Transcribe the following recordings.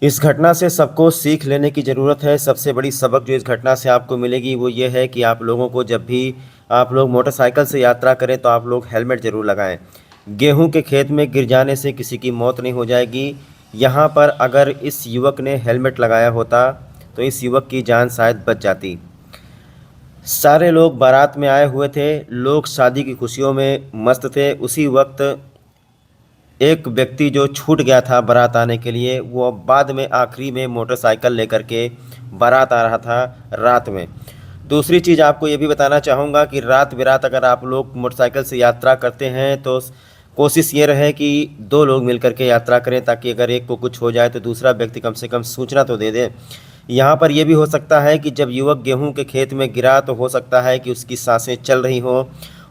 इस घटना से सबको सीख लेने की ज़रूरत है। सबसे बड़ी सबक जो इस घटना से आपको मिलेगी वो ये है कि आप लोगों को जब भी आप लोग मोटरसाइकिल से यात्रा करें तो आप लोग हेलमेट ज़रूर लगाएं। गेहूं के खेत में गिर जाने से किसी की मौत नहीं हो जाएगी। यहाँ पर अगर इस युवक ने हेलमेट लगाया होता तो इस युवक की जान शायद बच जाती। सारे लोग बारात में आए हुए थे, लोग शादी की खुशियों में मस्त थे। उसी वक्त एक व्यक्ति जो छूट गया था बारात आने के लिए, वो बाद में आखिरी में मोटरसाइकिल लेकर के बारात आ रहा था रात में। दूसरी चीज़ आपको ये भी बताना चाहूँगा कि रात बिरात अगर आप लोग मोटरसाइकिल से यात्रा करते हैं तो कोशिश ये रहे कि दो लोग मिलकर के यात्रा करें, ताकि अगर एक को कुछ हो जाए तो दूसरा व्यक्ति कम से कम सूचना तो दे दे। यहाँ पर यह भी हो सकता है कि जब युवक गेहूं के खेत में गिरा तो हो सकता है कि उसकी सांसें चल रही हों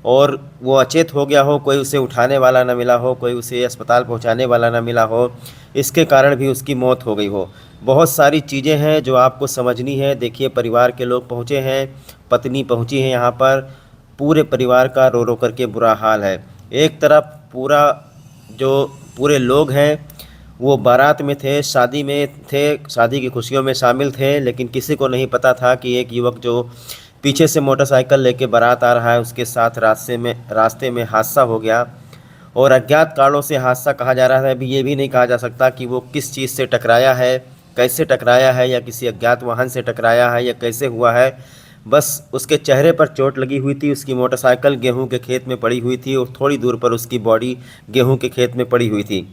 और वो अचेत हो गया हो, कोई उसे उठाने वाला ना मिला हो, कोई उसे अस्पताल पहुंचाने वाला ना मिला हो, इसके कारण भी उसकी मौत हो गई हो। बहुत सारी चीज़ें हैं जो आपको समझनी है। देखिए, परिवार के लोग पहुंचे हैं, पत्नी पहुंची है यहाँ पर, पूरे परिवार का रो रो करके बुरा हाल है। एक तरफ पूरा जो पूरे लोग हैं वो बारात में थे, शादी में थे, शादी की खुशियों में शामिल थे, लेकिन किसी को नहीं पता था कि एक युवक जो पीछे से मोटरसाइकिल लेके बारात आ रहा है उसके साथ रास्ते में हादसा हो गया। और अज्ञात कारणों से हादसा कहा जा रहा है। अभी ये भी नहीं कहा जा सकता कि वो किस चीज़ से टकराया है, कैसे टकराया है, या किसी अज्ञात वाहन से टकराया है या कैसे हुआ है। बस उसके चेहरे पर चोट लगी हुई थी, उसकी मोटरसाइकिल गेहूं के खेत में पड़ी हुई थी और थोड़ी दूर पर उसकी बॉडी गेहूं के खेत में पड़ी हुई थी।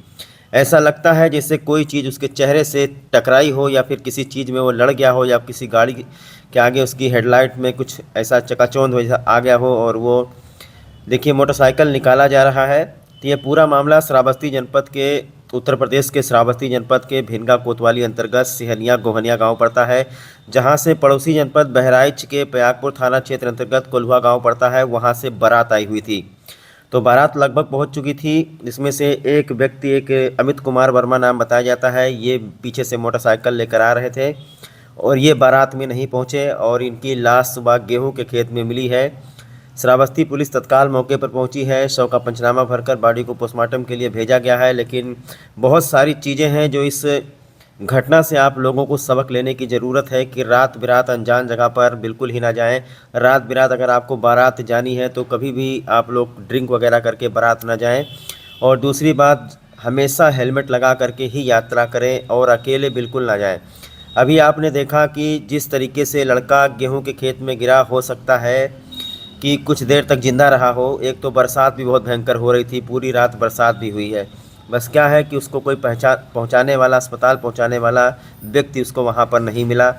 ऐसा लगता है जैसे कोई चीज़ उसके चेहरे से टकराई हो या फिर किसी चीज़ में वो लड़ गया हो, या किसी गाड़ी के आगे उसकी हेडलाइट में कुछ ऐसा चकाचौंध वैसा आ गया हो। और वो देखिए मोटरसाइकिल निकाला जा रहा है। तो ये पूरा मामला श्रावस्ती जनपद के उत्तर प्रदेश के श्रावस्ती जनपद के भिनगा कोतवाली अंतर्गत सिहनिया गोहनिया गांव पड़ता है, जहां से पड़ोसी जनपद बहराइच के पयागपुर थाना क्षेत्र अंतर्गत कोल्हुआ गांव पड़ता है, वहां से बारात आई हुई थी। तो बारात लगभग पहुंच चुकी थी। इसमें से एक व्यक्ति, एक अमित कुमार वर्मा नाम बताया जाता है, ये पीछे से मोटरसाइकिल लेकर आ रहे थे और ये बारात में नहीं पहुंचे और इनकी लाश सुबह गेहूं के खेत में मिली है। श्रावस्ती पुलिस तत्काल मौके पर पहुंची है, शव का पंचनामा भरकर बॉडी को पोस्टमार्टम के लिए भेजा गया है। लेकिन बहुत सारी चीज़ें हैं जो इस घटना से आप लोगों को सबक लेने की ज़रूरत है कि रात बिरात अनजान जगह पर बिल्कुल ही ना जाएं। रात बिरात अगर आपको बारात जानी है तो कभी भी आप लोग ड्रिंक वगैरह करके बारात ना जाएं। और दूसरी बात, हमेशा हेलमेट लगा करके ही यात्रा करें और अकेले बिल्कुल ना जाएं। अभी आपने देखा कि जिस तरीके से लड़का गेहूं के खेत में गिरा, हो सकता है कि कुछ देर तक ज़िंदा रहा हो। एक तो बरसात भी बहुत भयंकर हो रही थी, पूरी रात बरसात भी हुई है। बस क्या है कि उसको कोई पहुंचाने वाला, अस्पताल पहुंचाने वाला व्यक्ति उसको वहां पर नहीं मिला।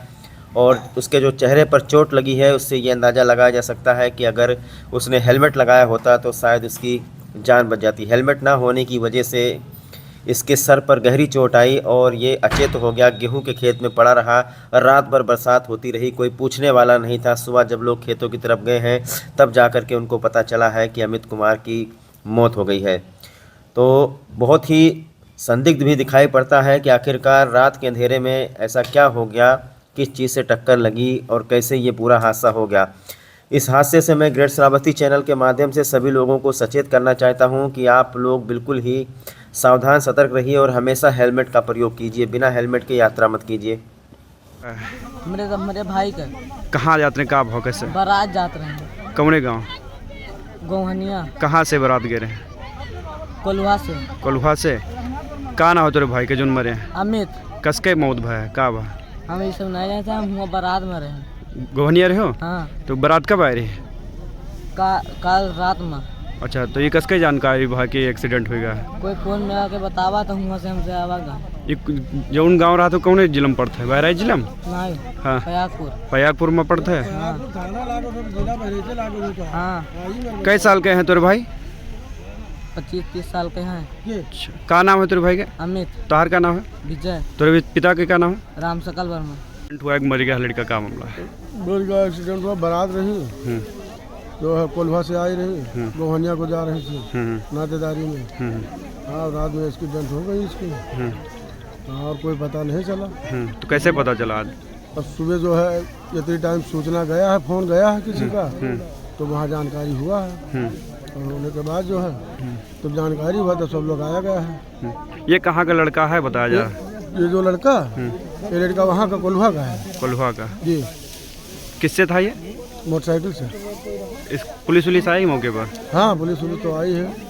और उसके जो चेहरे पर चोट लगी है उससे ये अंदाज़ा लगाया जा सकता है कि अगर उसने हेलमेट लगाया होता तो शायद उसकी जान बच जाती। हेलमेट ना होने की वजह से इसके सर पर गहरी चोट आई और ये अचेत हो गया, गेहूं के खेत में पड़ा रहा। रात भर बरसात होती रही, कोई पूछने वाला नहीं था। सुबह जब लोग खेतों की तरफ गए हैं तब जा कर के उनको पता चला है कि अमित कुमार की मौत हो गई है। तो बहुत ही संदिग्ध भी दिखाई पड़ता है कि आखिरकार रात के अंधेरे में ऐसा क्या हो गया, किस चीज़ से टक्कर लगी और कैसे ये पूरा हादसा हो गया। इस हादसे से मैं ग्रेट श्रावस्ती चैनल के माध्यम से सभी लोगों को सचेत करना चाहता हूं कि आप लोग बिल्कुल ही सावधान सतर्क रहिए और हमेशा हेलमेट का प्रयोग कीजिए। बिना हेलमेट के यात्रा मत कीजिए। मेरे भाई का कहाँ जाते हैं, कहाँ भाव कैसे? बारात जाते रहे कौने गांव? गोहनिया कहाँ से बारात गए रहे? कोल्हुआ से। कोल्हुआ से। का ना हो तेरे भाई के जोन मरे हैं? अमित। कसके मौत भय का बा? हम ये सब नहीं जानते, हम हुआ बारात में रहे। गोहनिया रहे हो? हाँ। तो बारात कब आए रही? कल रात में। अच्छा, तो ये कसके जानकारी भा कि एक्सीडेंट होगा? कोई फोन में आके बतावा तो हुआ से हमसे आवागा। ये जौन गाँव रहा तो कौन जिला में पड़ता है? बहराइच जिला में? नहीं। हाँ, पयागपुर। पयागपुर में पड़ता है। हाँ। कई साल के हैं तेरे भाई? 25-30 साल के हैं। अच्छा, का नाम है तेरे भाई का? अमित। तोहार का नाम है? विजय। तेरे पिता के क्या नाम है? राम सकल वर्मा। हुआ मर गया लड़का, का मामला है? एक्सीडेंट हुआ, बारात रही जो है कोल्हा से आई रही, गोहनिया को जा रही थी नातेदारी में। हाँ, रात में इसकी डेथ हो गई इसकी। और कोई पता नहीं चला। तो कैसे पता चला आज? अब सुबह जो है इतनी टाइम सूचना गया है, फोन गया है किसी का, तो वहाँ जानकारी हुआ है। और होने के बाद जो है तो जानकारी हुआ तो सब लोग आया गया है। ये कहाँ का लड़का है बताया जा? ये जो लड़का ये लड़का वहाँ का कोल्हा का है कोल्हा का। जी। किससे था ये? मोटरसाइकिल से। इस पुलिस उलिस आई मौके पर? हाँ पुलिस तो आई है।